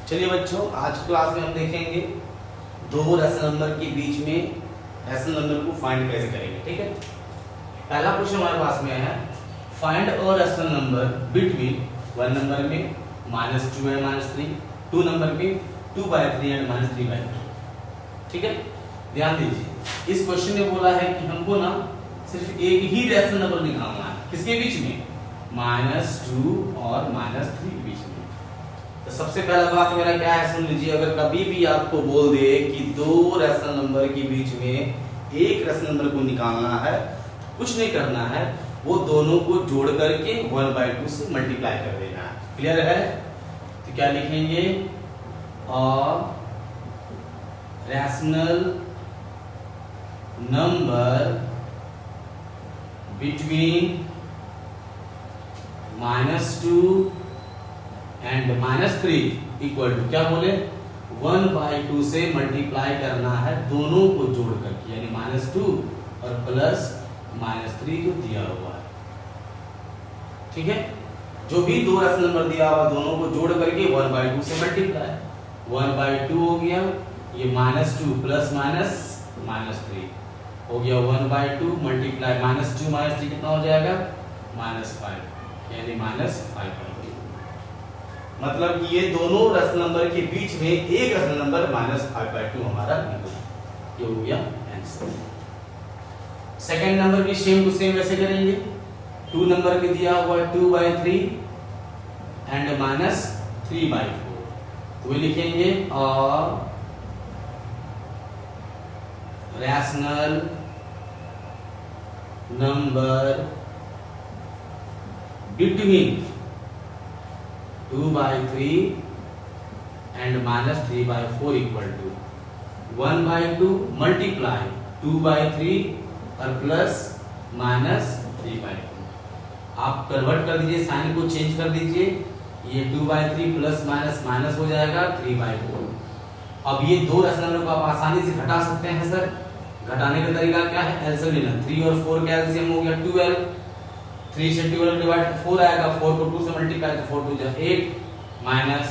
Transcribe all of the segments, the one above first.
चलिए बच्चों, आज क्लास में हम देखेंगे दो रैशनल नंबर के बीच में रैशनल नंबर को फाइंड कैसे करेंगे। ठीक है, पहला क्वेश्चन हमारे पास में है find a rational number between one number में -2 एंड -3, टू नंबर में 2/3 एंड -3/4। ठीक है, ध्यान दीजिए, इस क्वेश्चन में बोला है कि हमको ना सिर्फ एक ही रैशनल नंबर निकालना है। किसके बीच में? -2 और -3 के बीच में। तो सबसे पहला बात मेरा क्या है, सुन लीजिए। अगर कभी भी आपको बोल दे कि दो रैशनल नंबर के बीच में एक रैशनल नंबर को निकालना है, कुछ नहीं करना है, वो दोनों को जोड़ करके 1/2 से मल्टीप्लाई कर देना है। क्लियर है? तो क्या लिखेंगे? और rational number between -2 and -3 equal to क्या बोले? 1/2 से मल्टीप्लाई करना है दोनों को जोड़ करके, यानी -2 और प्लस -3 जो दिया हुआ है। ठीक है, जो भी दो रैशनल नंबर दिया हुआ दोनों को जोड़ करके 1/2 से मल्टीप्लाई। 1/2 हो गया, ये -2 प्लस -3 हो गया 1/2 मल्टीप्लाई -2 -3 कितना हो जाएगा? -5, यानी -5। मतलब कि ये दोनों रैशनल नंबर के बीच में एक रैशनल नंबर -5/2 हमारा निकला। ये हो गया आंसर। सेकंड नंबर भी सेम टू सेम वैसे करेंगे। 2 नंबर में दिया हुआ 2/3 एंड -3/4, तो ये लिखेंगे और rational number between 2/3 and -3/4 equal to 1/2 multiply 2/3 और प्लस -3/4। आप कन्वर्ट कर दीजिए, साइन को चेंज कर दीजिए, ये 2/3 प्लस माइनस हो जाएगा 3/4। अब ये दो रैशनल नंबर को आप आसानी से घटा सकते हैं सर। घटाने का तरीका क्या है? एलसीएम लेना। 3 और 4 का एलसीएम हो गया 12। 3 से 12 डिवाइड 4 आएगा, 4 को 2 से मल्टीप्लाई तो 4 2 जा 8 माइनस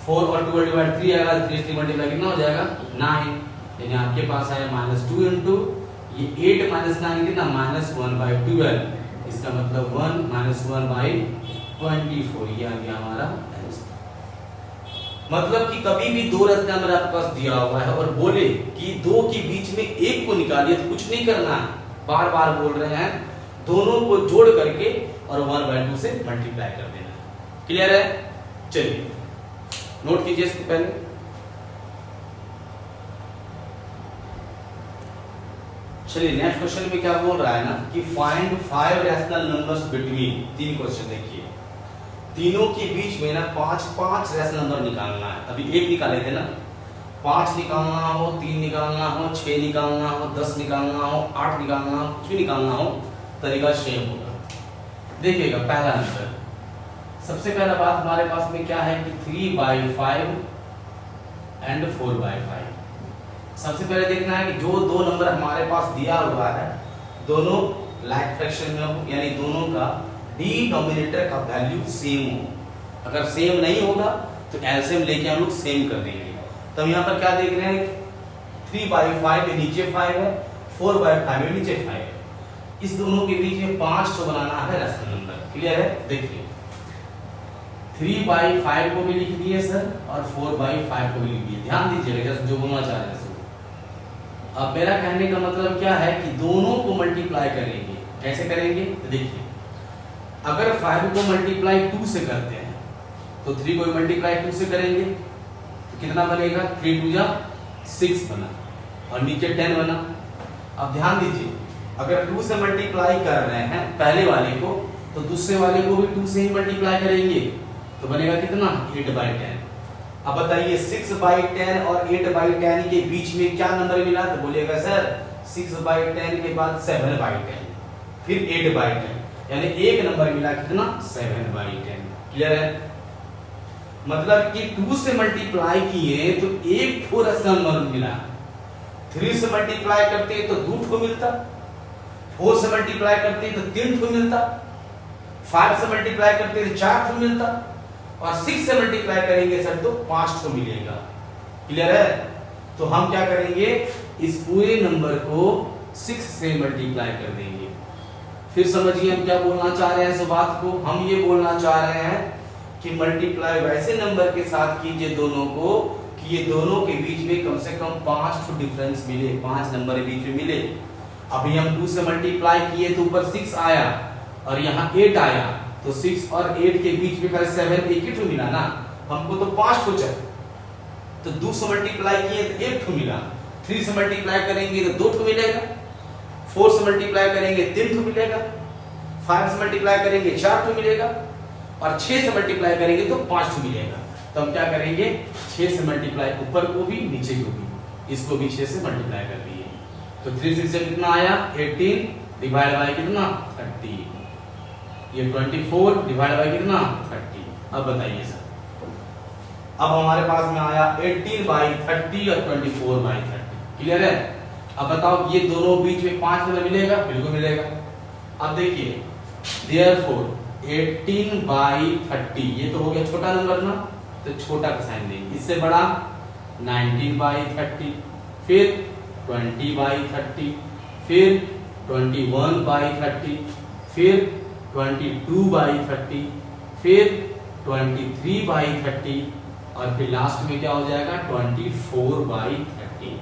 4 और 12 डिवाइड 3 आएगा, 3 से मल्टीप्लाई कितना हो जाएगा? 9। यानी आपके पास आया -2 इंटू ये 8 - 9 कितना? -1/12। इसका मतलब 1 - 1/24। ये आ गया हमारा आंसर। मतलब कि कभी भी दो रैशनल नंबर आपके पास दिया हुआ है और बोले कि दो के बीच में एक को निकालिए, तो कुछ नहीं करना है, बार बार बोल रहे हैं, दोनों को जोड़ करके और 1/2 से मल्टीप्लाई कर देना है। क्लियर है? चलिए नोट कीजिए इसको पहले। चलिए नेक्स्ट क्वेश्चन में क्या बोल रहा है ना कि find 5 rational numbers between. 3 question देखिए, तीनों के बीच में ना 5 रैशनल नंबर निकालना है। अभी 1 निकाले थे ना, 5 निकालना हो, 3 निकालना हो, 6 निकालना हो, 10 निकालना हो, 8 निकालना हो, कुछ भी निकालना हो, तरीका सेम होगा। देखिएगा पहला नंबर, सबसे पहला बात हमारे पास में क्या है कि 3/5 एंड 4/5। सबसे पहले देखना है कि जो दो नंबर हमारे पास दिया हुआ है दोनों लाइक फ्रैक्शन में हो, यानी दोनों का डिनोमिनेटर का वैल्यू सेम हो। अगर सेम नहीं होगा तो एलसीएम लेके हम लोग सेम कर देंगे। तो हम यहाँ पर क्या देख रहे हैं? 3/5 में नीचे 5 है, 4/5 में नीचे 5 है। इस दोनों के बीच में 5 को बनाना है रैशनल नंबर। क्लियर है? देखिए 3/5 को भी लिख दिए सर और 4/5 को भी लिख दिए। ध्यान दीजिएगा जो बोलना चाह रहे हैं। अब मेरा कहने का मतलब क्या है कि दोनों को मल्टीप्लाई करेंगे। कैसे करेंगे? तो देखिए, अगर 5 को मल्टीप्लाई 2 से करते हैं तो 3 को मल्टीप्लाई 2 से करेंगे तो कितना बनेगा? 3 2 जा 6 बना और नीचे 10 बना। अब ध्यान दीजिए, अगर 2 से मल्टीप्लाई कर रहे हैं पहले वाले को तो दूसरे वाले को भी 2 से ही मल्टीप्लाई करेंगे तो बनेगा कितना? 8/10। अब बताइए 6/10 और 8/10 के बीच में क्या नंबर मिला? तो बोलिएगा सर 6/10 के बाद 7/10 फिर 8/10, यानी एक नंबर मिला कितना? 7/10। क्लियर है? मतलब कि 2 से मल्टीप्लाई किए तो एक ठो रैशनल नंबर मिला, 3 से मल्टीप्लाई करते तो 2 ठो मिलता, 4 से मल्टीप्लाई करते तो 3 ठो मिलता, 5 से मल्टीप्लाई करते तो 4 ठो मिलता, और 6 से मल्टीप्लाई करेंगे सर तो 5 को मिलेगा। क्लियर है? तो हम क्या करेंगे, इस पूरे नंबर को 6 से मल्टीप्लाई कर देंगे। फिर समझिए हम क्या बोलना चाह रहे हैं इस बात को। हम ये बोलना चाह रहे हैं कि मल्टीप्लाई वैसे नंबर के साथ कीजिए दोनों को कि ये दोनों के बीच में कम से कम 5 तो डिफरेंस मिले, 5 नंबर के बीच में मिले। अभी हम 2 से मल्टीप्लाई किए तो ऊपर 6 आया और यहाँ 8 आया, तो 6 और 8 के बीच में खाली 7 एक ही तो मिला ना, हमको तो 5 को चाहिए। तो 2 से मल्टीप्लाई किए तो 1 तो मिला, 3 से मल्टीप्लाई करेंगे तो 2 तो मिलेगा, 4 से मल्टीप्लाई करेंगे 3 तो मिलेगा, 5 से मल्टीप्लाई करेंगे 4 तो मिलेगा और 6 से मल्टीप्लाई करेंगे तो 5 तो मिलेगा। तो हम क्या करेंगे, 6 से मल्टीप्लाई ऊपर को भी नीचे को भी, इसको भी 6 से मल्टीप्लाई कर दिए। तो 3 6 से कितना आया 18 डिवाइड बाय कितना 30, ये 24 डिवाइड बाय कितना 30। अब बताइए सर, अब हमारे पास में आया 18 बाई 30 और 24 बाई 30। क्लियर है? अब बताओ ये दोनों बीच में 5 नंबर मिलेगा? बिल्कुल मिलेगा। अब देखिए देयरफॉर 18 बाई 30 ये तो हो गया छोटा नंबर ना, तो छोटा का साइन देंगे। इससे बड़ा 19 बाई 30, फिर 20 बाई 30, फिर 21 बाई 30, फिर 22 बाई 30, फिर 23 बाई 30 और फिर लास्ट में क्या हो जाएगा 24 बाई 30।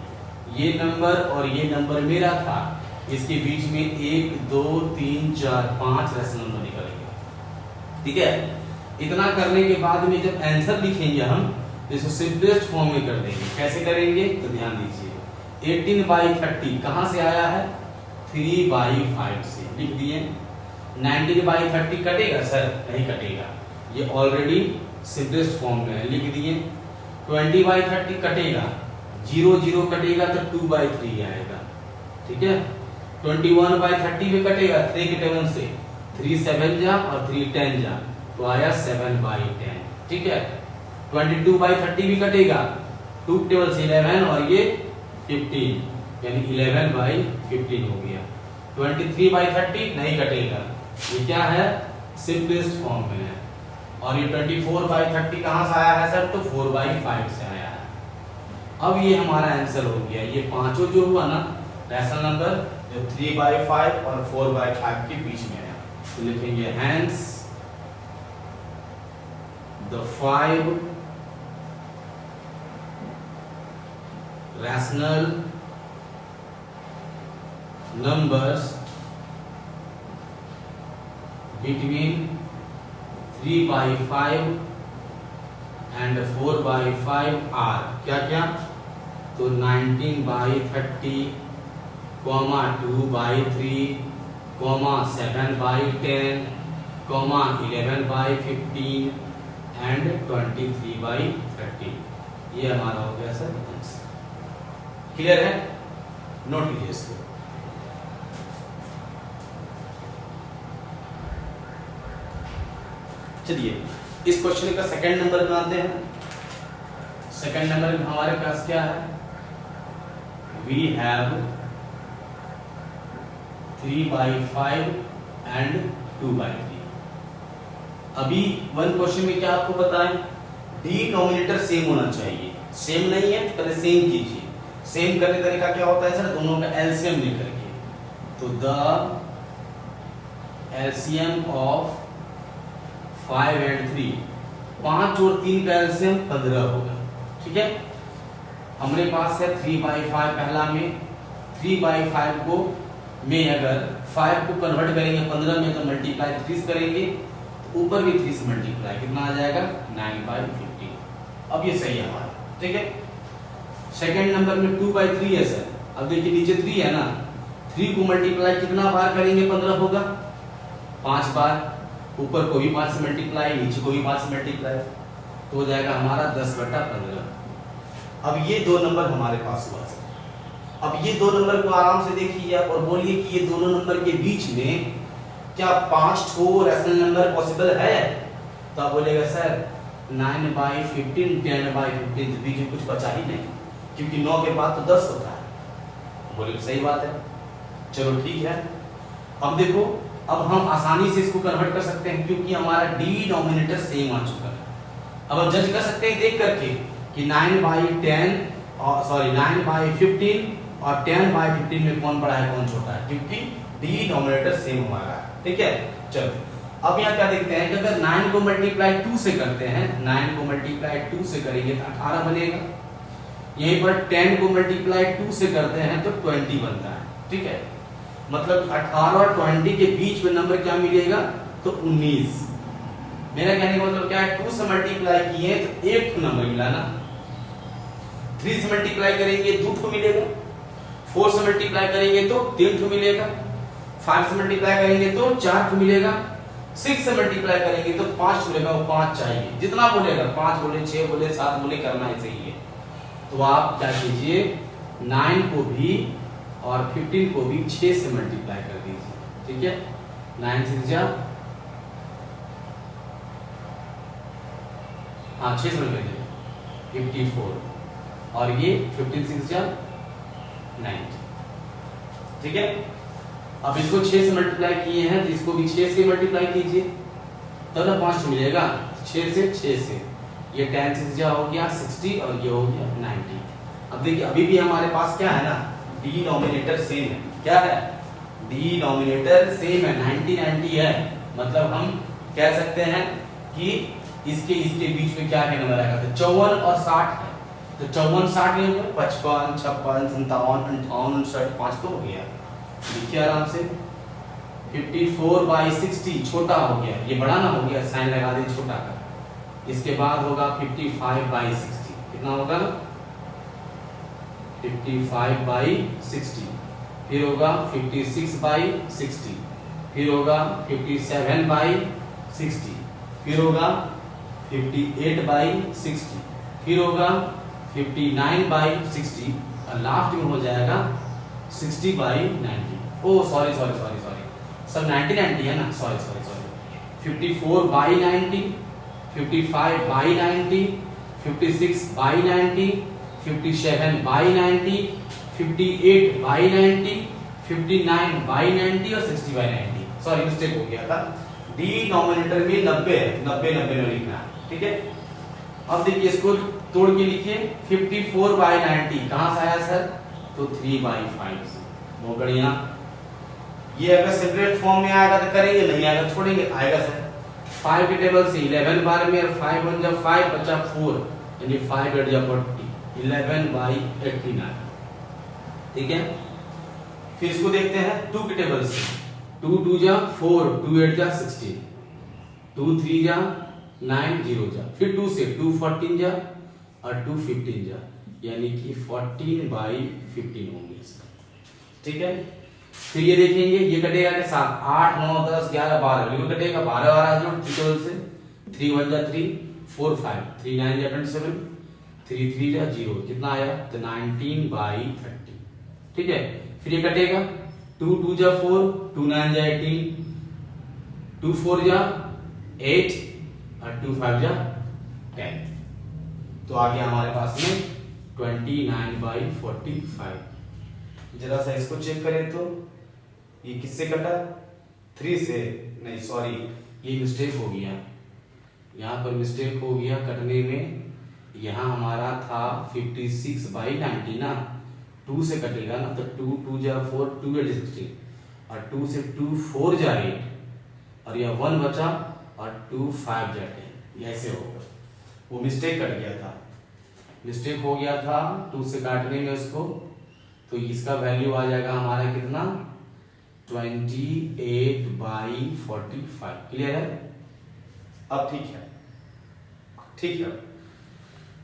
ये नंबर और ये नंबर मेरा था, इसके बीच में 1 2 3 4 5 रेशनल नंबर निकलेंगे। ठीक है? इतना करने के बाद में जब आंसर लिखेंगे हम तो इसको सिंपलेस्ट फॉर्म में कर देंगे। कैसे करेंगे तो ध्यान दीजिए, 18 बाई 30 कहां से आया है 3 बाई 5 से, लिख दिए। 19 बाई 30 कटेगा सर? नहीं कटेगा, ये ऑलरेडी सिंपलेस्ट फॉर्म में है, लिख दिए। 20 बाई 30 कटेगा, 0 0 कटेगा तो 2 बाई 3 आएगा। ठीक है? 21 बाई 30 में कटेगा 3 के टेबल से, 3 7 जा और 3 10 जा तो आया 7 बाई 10। ठीक है? 22 बाई 30 भी कटेगा, 2 टेबल से 11 और ये 15 यानी 11 बाई 15 हो गया। 23 बाई 30 नहीं कटेगा, ये क्या है सिंपलेस्ट फॉर्म में है। और ये 24 बाई 30 कहां से आया है सर तो 4 बाई 5 से आया है। अब ये हमारा आंसर हो गया। ये पांचों जो हुआ ना रैशनल नंबर जो 3 बाई 5 और 4 बाई 5 के बीच में है, तो लिखेंगे hence the 5 rational numbers between 3 by 5 and 4 by 5 are क्या क्या, तो 19 by 30, 2 by 3, 7 by 10, 11 by 15 and 23 by 30। ये हमारा हो गया सर आंसर। क्लियर है? नोट कीजिए इसको। चलिए इस क्वेश्चन का सेकंड नंबर बनाते हैं। सेकंड नंबर में हमारे पास क्या है, we have 3 by 5 and 2 by 3। अभी वन क्वेश्चन में क्या आपको बताएं, डिनोमिनेटर सेम होना चाहिए। सेम नहीं है तो पहले सेम कीजिए। सेम करने का तरीका क्या होता है सर, दोनों का एलसीएम लेकर के, तो द एलसीएम ऑफ 5 एंड 3, 5 और 3 का एलसीएम 15 होगा। ठीक है? हमारे पास है 3 बाई 5 पहला में, 3 बाई 5 को में अगर 5 को कन्वर्ट करेंगे 15 में तो मल्टीप्लाई 3 करेंगे, ऊपर भी 3 से मल्टीप्लाई कितना आ जाएगा 9 बाई 15। अब ये सही है हमारा। ठीक है? सेकंड नंबर में 2 बाई 3 है सर। अब देखिए नीचे 3 है ना, 3 को मल्टीप्लाई कितना बार करेंगे 15 होगा 5 बार, ऊपर को भी 5 से मल्टीप्लाई, नीचे को भी 5 से मल्टीप्लाई, तो हो जाएगा हमारा 10/15। अब ये दो नंबर हमारे पास हुआ सर। अब ये दो नंबर को आराम से देखिए आप और बोलिए कि ये दोनों नंबर के बीच में क्या 5 ठो रैशनल नंबर पॉसिबल है? तो आप बोलेगा सर 9 बाई 15, 10 बाई 15 बीच में कुछ बचा ही नहीं, क्योंकि 9 के बाद तो 10 होता है। बोले सही बात है, चलो ठीक है। अब देखो, अब हम आसानी से इसको कन्वर्ट कर सकते हैं क्योंकि हमारा डिनोमिनेटर सेम आ चुका है। अब आप जज कर सकते हैं देख करके कि 9/10 और सॉरी 9/15 और 10/15 में कौन बड़ा है कौन छोटा है, क्योंकि डिनोमिनेटर सेम हमारा है। ठीक है, चलो अब यहाँ क्या देखते हैं कि अगर 9 को मल्टीप्लाई 2 से करते हैं, 9 को मल्टीप्लाई 2 से करेंगे तो 18 बनेगा। यहीं पर 10 को मल्टीप्लाई 2 से करते हैं तो 20 बनता है। ठीक है, मतलब 18 और 20 के बीच में नंबर क्या मिलेगा तो 19। मेरा कहने का मतलब क्या है, 2 से मल्टीप्लाई किए तो एक नंबर मिला ना, 3 से मल्टीप्लाई करेंगे 2 ठो मिलेगा, 4 से मल्टीप्लाई करेंगे तो 3 ठो मिलेगा, 5 से मल्टीप्लाई करेंगे तो 4 ठो मिलेगा, 6 से मल्टीप्लाई करेंगे तो 5 मिलेगा, वो 5 चाहिए, जितना बोलेगा 5 बोले 6 बोले 7 बोले करना ही सही है। तो आप क्या कीजिए 9 को भी और 15 को भी 6 से मल्टीप्लाई कर दीजिए। ठीक है, 9 6 जा हाँ 6 से मल्टीप्लाई 54 और ये 15 6 जा 90। ठीक है, अब इसको 6 से मल्टीप्लाई किए हैं तो इसको भी 6 से मल्टीप्लाई कीजिए तब ना 5 मिलेगा, 6 से ये 10 6 जा हो गया 60 और ये हो गया 90। अब देखिए अभी भी हमारे पास क्या है ना, डिनोमिनेटर सेम है। क्या है, डिनोमिनेटर सेम है, 90 90 है। मतलब हम कह सकते हैं कि इसके बीच में क्या नंबर आएगा, तो 54 और 60 है, तो 54 60 नहीं होगा, 55 56 57 58 59 5 तो हो गया। देखिए आराम से 54/60 छोटा हो गया, ये बड़ा ना हो गया, साइन लगा दे छोटा का। इसके बाद होगा 55/60, कितना होगा 55/60, फिर होगा 56/60, फिर होगा 57/60, फिर होगा 58/60, फिर होगा 59/60 और लास्ट में हो जाएगा 60/90। ओ सॉरी सब 90 90 है ना, सॉरी 54/90, 55/90, 56/90, 57/90, 58/90, 59/90 और 60/90। सॉरी मिस्टेक हो गया था, डिनोमिनेटर में 90 है, 90 90 में लिखना है। ठीक है, अब देखिए इसको तोड़ के लिखिए 54/90 कहां से आया सर, तो 3/5 से। बहुत बढ़िया, ये अगर सेपरेट फॉर्म में आएगा तो करेंगे, नहीं आएगा छोड़ेंगे, आएगा सर 5 के टेबल से 11 बार में 5 1 जा 5 बचा 4 यानी 5 8 जा 40, 11/89। ठीक है, फिर इसको देखते हैं 2 के टेबल से, 2 2 जा 4, 2 8 जा 16, 2 3 जा 9 0 जा, फिर 2 से 2 14 जा और 2 15 जा, यानी कि 14/15 होंगे इसका। ठीक है, फिर ये देखेंगे ये कटेगा के साथ 8 9 10 11 12 ये कटेगा 12 12 जो टेबल से 3 1 जा 3 4 5 3 9 जा 27 3 3 जा 0, कितना आया तो 19/30। ठीक है, फिर ये कटेगा 2 2 जा 4, 2 9 जा 18, 2 4 जा 8 और 2 5 जा 10। तो आ गया हमारे पास में 29/45। जरा सा इसको चेक करें तो ये किससे कटा, 3 से, नहीं सॉरी ये मिस्टेक हो गया, यहाँ पर मिस्टेक हो गया कटने में। यहाँ हमारा था 56/90 ना, 2 से कटेगा ना, तो 2 2 जा 4, 2 8 16 और 2 से 2 4 जा 8 और यह 1 बचा और 2 5 जा 10, ऐसे होगा। वो मिस्टेक कट गया था, मिस्टेक हो गया था 2 से काटने में उसको, तो इसका वैल्यू आ जाएगा हमारा कितना 28/45। क्लियर है, अब ठीक है, ठीक है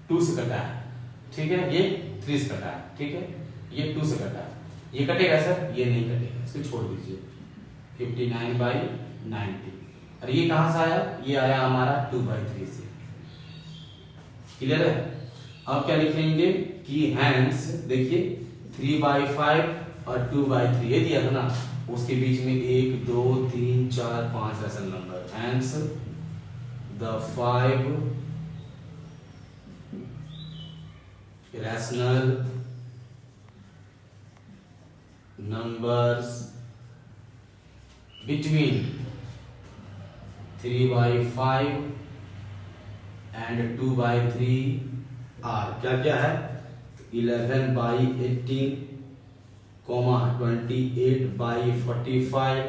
2 से कटा है, ठीक है ये 3 से कटा है, ठीक है ये 2 से कटा है, ये कटेगा सर, ये नहीं कटेगा, इसको छोड़ दीजिए 59/90। और ये कहां से आया, ये आया हमारा 2/3 से। क्लियर है, अब क्या लिखेंगे कि हैंस देखिए 3/5 और 2/3 ये दिया था ना, उसके बीच में 1 2 3 4 5 rational number, hence the 5 rational numbers between 3/5 and 2/3 are क्या क्या है 11/18 28/45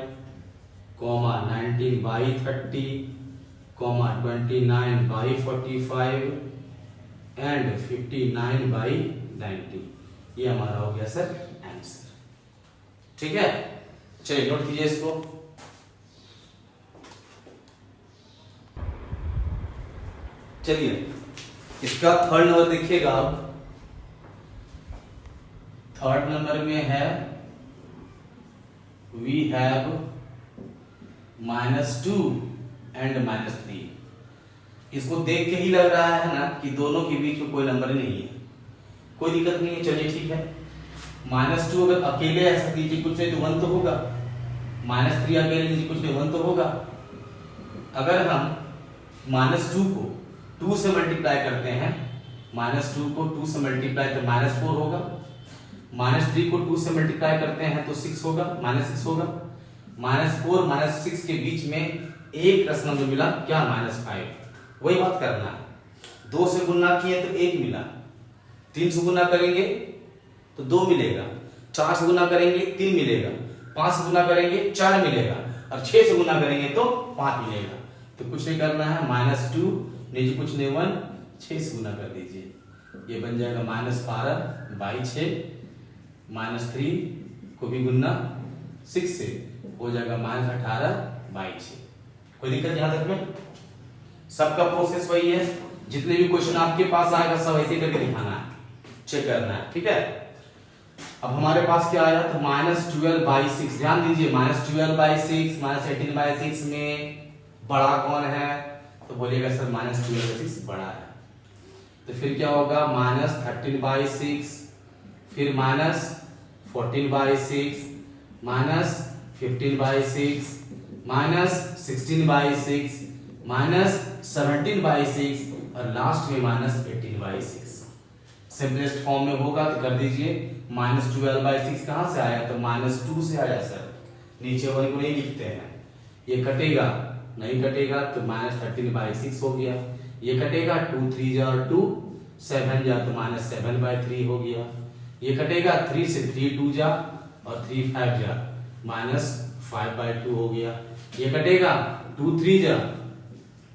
19/30 29/45 एंड 59/90 ये हमारा हो गया सर आंसर। ठीक है, चलिए नोट कीजिए इसको। चलिए इसका थर्ड नंबर देखिएगा आप। थर्ड नंबर में है वी हैव -2 एंड -3। इसको देख के ही लग रहा है ना कि दोनों के बीच में कोई नंबर नहीं है, कोई दिक्कत नहीं है। चलिए ठीक है, -2 अगर अकेले ऐसा लीजिए कुछ नहीं तो 1 तो होगा, -3 अकेले लीजिए कुछ नहीं 1 तो होगा। अगर हम -2 को 2 से मल्टीप्लाई करते हैं, -2 को 2 से मल्टीप्लाई तो -4 होगा, -3 को 2 से मल्टीप्लाई करते हैं तो 6 होगा, -6 होगा। -4 -6 के बीच में एक रस नंबर मिला क्या -5, वही बात करना है। 2 से गुना किए तो 1 मिला, 3 से गुना करेंगे तो 2 मिलेगा, 4 से गुना करेंगे 3 मिलेगा, 5 से गुना करेंगे 4 मिलेगा और 6 से गुना करेंगे तो 5 मिलेगा। तो कुछ नहीं करना है, -2 नीचे कुछ नहीं 1 6 से गुना कर दीजिए, ये बन जाएगा -12/6 -3 को भी गुना 6 से हो जाएगा -18/6। कोई दिक्कत यहां तक में? सबका प्रोसेस वही है, जितने भी क्वेश्चन आपके पास आएगा सब ऐसे करके दिखाना है, चेक करना है। ठीक है, अब हमारे पास क्या आया तो -12/6। ध्यान दीजिए -12/6 -18/6 में बड़ा कौन है, तो बोलिएगा सर -12/6 बड़ा है। तो फिर क्या होगा -13/6, फिर -14/6 -15/6 -16/6 -17/6 और लास्ट में -18/6। सिंपलेस्ट फॉर्म में होगा तो कर दीजिए। -12/6 कहां से आया तो -2 से आया सर, नीचे 1 को नहीं लिखते हैं, ये कटेगा नहीं कटेगा तो -13/6 हो गया, ये कटेगा 2 3 जा और 2 7 जा तो -7/3 हो गया, ये कटेगा 3 से 3 2 जा और 3 5 जा -5/2 हो गया, ये कटेगा 2 3 जा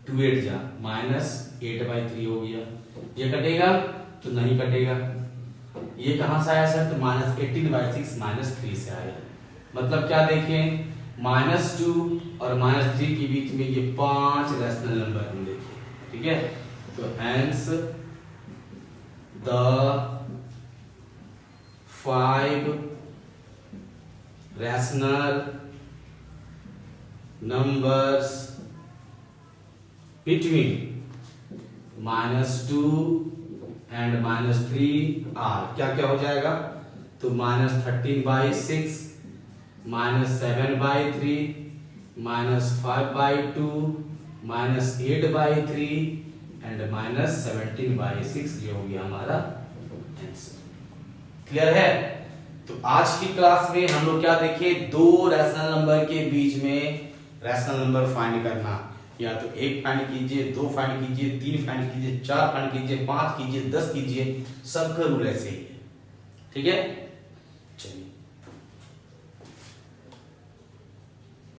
2 8 जा -8/3 हो गया, ये कटेगा तो नहीं कटेगा, ये कहां से आया सर तो -18/6 -3 से आया। मतलब क्या देखें -2 और -3 के बीच में ये 5 रैशनल नंबर हम देखें। ठीक है, तो hence the 5 rational numbers between -2 and -3 are क्या क्या हो जाएगा तो -13/6 -7/3 -5/2 -8/3 एंड -17/6 ये हो गया हमारा आंसर। क्लियर है? तो आज की क्लास में हम लोग क्या देखे, 2 रैशनल नंबर के बीच में रैशनल नंबर फाइंड करना, या तो 1 फाइंड कीजिए, 2 फाइंड कीजिए, 3 फाइंड कीजिए, 4 फाइंड कीजिए, 5 कीजिए, 10 कीजिए, सबका रूल ऐसे ही है। ठीक है।